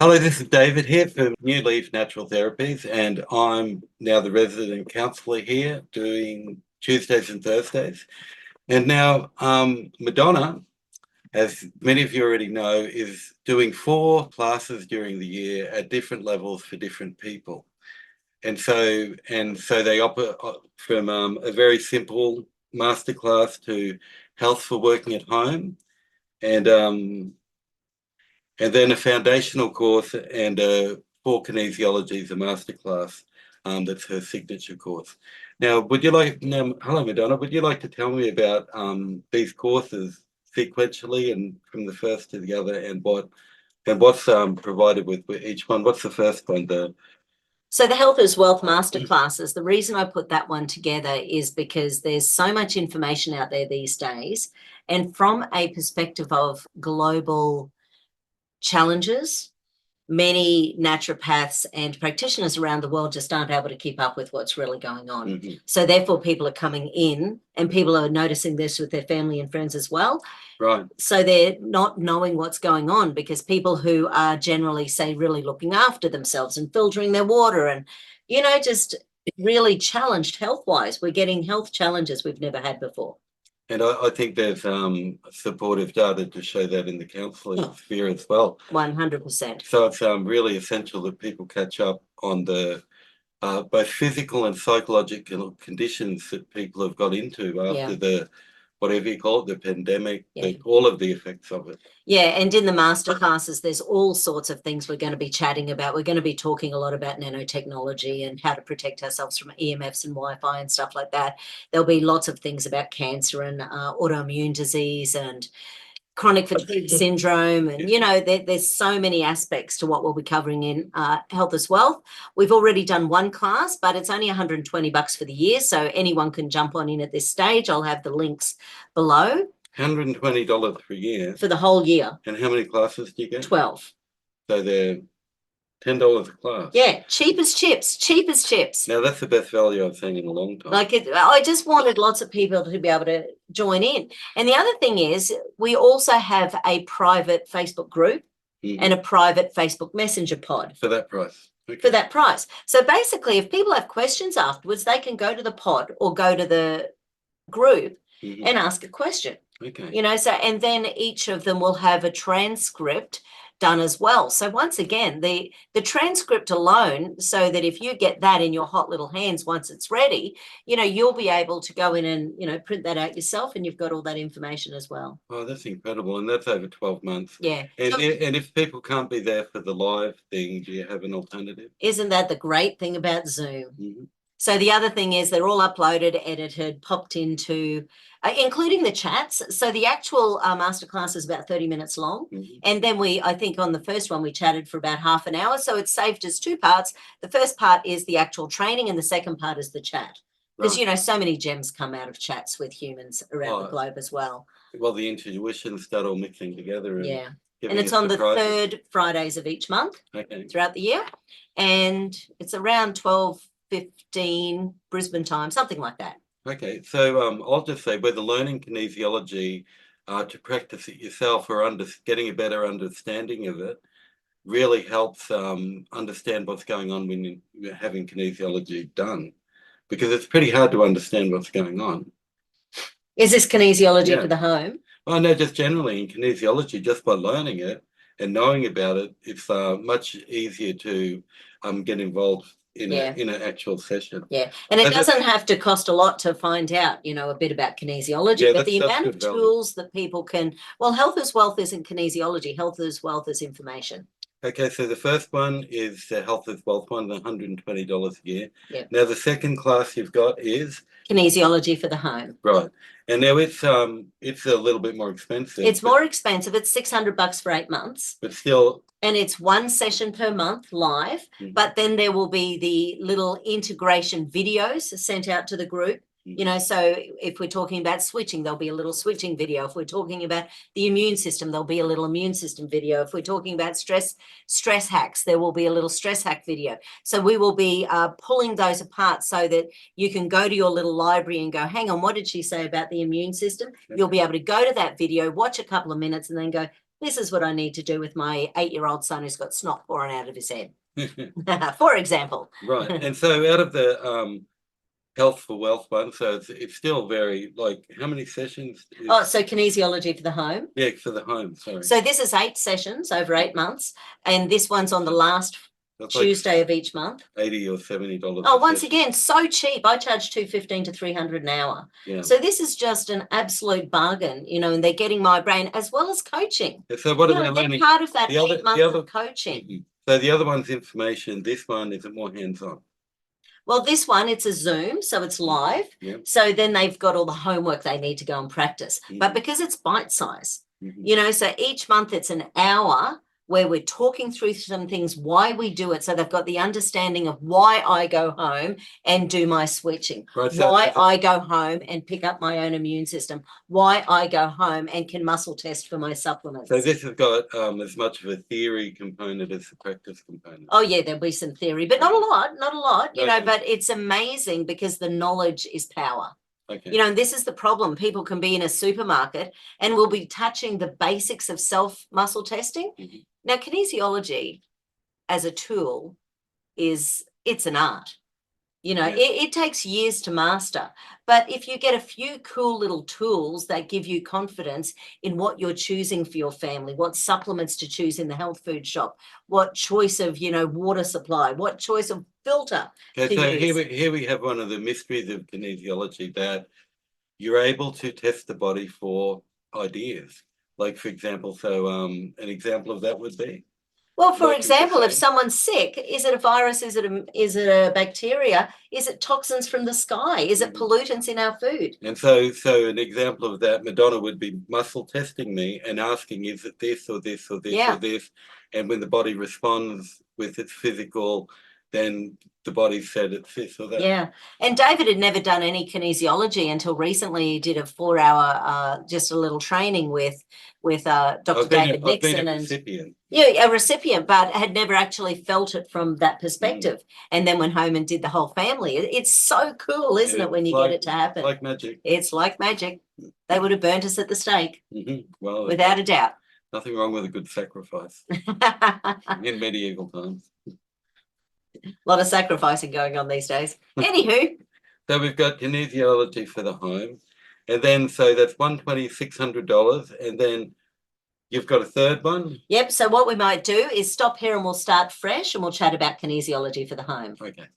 Hello, this is David here from New Leaf Natural Therapies, and I'm now the resident counsellor here doing Tuesdays and Thursdays. And now Madonna, as many of you already know, is doing 4 classes during the year at different levels for different people. And so they operate from a very simple masterclass to health for working at home, and then a foundational course and for kinesiology is a masterclass. That's her signature course. Now, hello, Madonna, would you like to tell me about these courses sequentially and from the first to the other, and what's provided with each one? What's the first one? So the Health is Wealth masterclasses, the reason I put that one together is because there's so much information out there these days. And from a perspective of global challenges, many naturopaths and practitioners around the world just aren't able to keep up with what's really going on. Mm-hmm. So therefore people are coming in and people are noticing this with their family and friends as well. Right. So they're not knowing what's going on, because people who are generally, say, really looking after themselves and filtering their water and, just really challenged health-wise, we're getting health challenges we've never had before. And I think there's supportive data to show that in the counselling sphere as well. 100%. So it's really essential that people catch up on the both physical and psychological conditions that people have got into after the, whatever you call it, the pandemic, all of the effects of it. Yeah, and in the masterclasses, there's all sorts of things we're going to be chatting about. We're going to be talking a lot about nanotechnology and how to protect ourselves from EMFs and Wi-Fi and stuff like that. There'll be lots of things about cancer and autoimmune disease and chronic fatigue syndrome, and there's so many aspects to what we'll be covering in Health is Wealth. We've already done one class, but it's only $120 for the year, so anyone can jump on in at this stage. I'll have the links below. $120 per year for the whole year. And how many classes do you get? 12. So they're $10 a class. Yeah, cheap as chips. Now that's the best value I've seen in a long time. I just wanted lots of people to be able to join in. And the other thing is, we also have a private Facebook group and a private Facebook Messenger pod. For that price. Okay. For that price. So basically, if people have questions afterwards, they can go to the pod or go to the group and ask a question. Okay. And then each of them will have a transcript done as well. So once again, the transcript alone, so that if you get that in your hot little hands once it's ready, you'll be able to go in and, print that out yourself, and you've got all that information as well. Oh, that's incredible. And that's over 12 months. Yeah. And if people can't be there for the live thing, do you have an alternative? Isn't that the great thing about Zoom? Mm-hmm. So the other thing is they're all uploaded, edited, popped into, including the chats. So the actual masterclass is about 30 minutes long. And then I think on the first one, we chatted for about half an hour. So it's saved as 2 parts. The first part is the actual training, and the second part is the chat. Because, so many gems come out of chats with humans around the globe as well. Well, the intuitions start all mixing together. And it's on the 3rd Fridays of each month throughout the year. And it's around 12:15 Brisbane time, something like that. Okay, so I'll just say, whether learning kinesiology to practice it yourself or getting a better understanding of it really helps understand what's going on when you're having kinesiology done, because it's pretty hard to understand what's going on. Is this kinesiology for the home? Oh, no, just generally in kinesiology, just by learning it and knowing about it, it's much easier to get involved in an actual session. Yeah, and it doesn't have to cost a lot to find out, a bit about kinesiology, but the amount of tools that people can, Health is Wealth isn't kinesiology. Health is Wealth is information. Okay, so the first one is the Health is Wealth one, the $120 a year. Yep. Now the second class you've got is kinesiology for the home. Right. And now it's a little bit more expensive. It's more expensive. It's $600 for 8 months. But still. And it's 1 session per month live. But then there will be the little integration videos sent out to the group. So if we're talking about switching, there'll be a little switching video. If we're talking about the immune system, there'll be a little immune system video. If we're talking about stress hacks, there will be a little stress hack video. So we will be pulling those apart so that you can go to your little library and go, hang on, what did she say about the immune system? You'll be able to go to that video, watch a couple of minutes, and then go, this is what I need to do with my 8-year-old son who's got snot pouring out of his head, for example. Right. And so out of the health for wealth one, so it's still very, like, how many sessions? Oh, so kinesiology for the home. Yeah, for the home, sorry. So this is 8 sessions over 8 months, and this one's on the last That's Tuesday of each month. $80 or $70. Oh, once again, so cheap. I charge $215 to $300 an hour. Yeah. So this is just an absolute bargain, you know, and they're getting my brain as well as coaching. So what You about know, they're learning? part of that The other- 8 months of coaching. Mhm. So the other one's information. This one is more hands-on. Well, this one, it's a Zoom, so it's live. Yeah. So then they've got all the homework they need to go and practice. But because it's bite size, you know, so each month it's an hour where we're talking through some things, why we do it. So they've got the understanding of why I go home and do my switching, Right, so why I go home and pick up my own immune system, why I go home and can muscle test for my supplements. So this has got as much of a theory component as a practice component. Oh yeah, there'll be some theory, but not a lot, you know, Okay. but it's amazing because the knowledge is power. Okay. You know, and this is the problem. People can be in a supermarket and we'll be touching the basics of self muscle testing. Mhm. Now, kinesiology as a tool it's an art. You know, Yeah. it takes years to master. But if you get a few cool little tools that give you confidence in what you're choosing for your family, what supplements to choose in the health food shop, what choice of, you know, water supply, what choice of filter. Okay, to so use. here we have one of the mysteries of kinesiology, that you're able to test the body for ideas. Like, for example, so an example of that would be? Well, for Like you were example, if saying. someone's sick, is it a virus? Is it a bacteria? Is it toxins from the sky? Is it pollutants in our food? And so an example of that, Madonna would be muscle testing me and asking, is it this or this or this Yeah. or this? And when the body responds with its physical, then the body said it's this or that. Yeah. And David had never done any kinesiology until recently. He did a 4-hour, just a little training with Dr. David Nixon. And recipient. Yeah, a recipient, but had never actually felt it from that perspective. And then went home and did the whole family. It's so cool, isn't it, when you get it to happen? Like magic. It's like magic. They would have burnt us at the stake, Well, without a doubt. nothing wrong with a good sacrifice in medieval times. A lot of sacrificing going on these days. Anywho. So we've got kinesiology for the home. And then, so that's $600. And then you've got a third one? Yep. So what we might do is stop here and we'll start fresh and we'll chat about kinesiology for the home. Okay.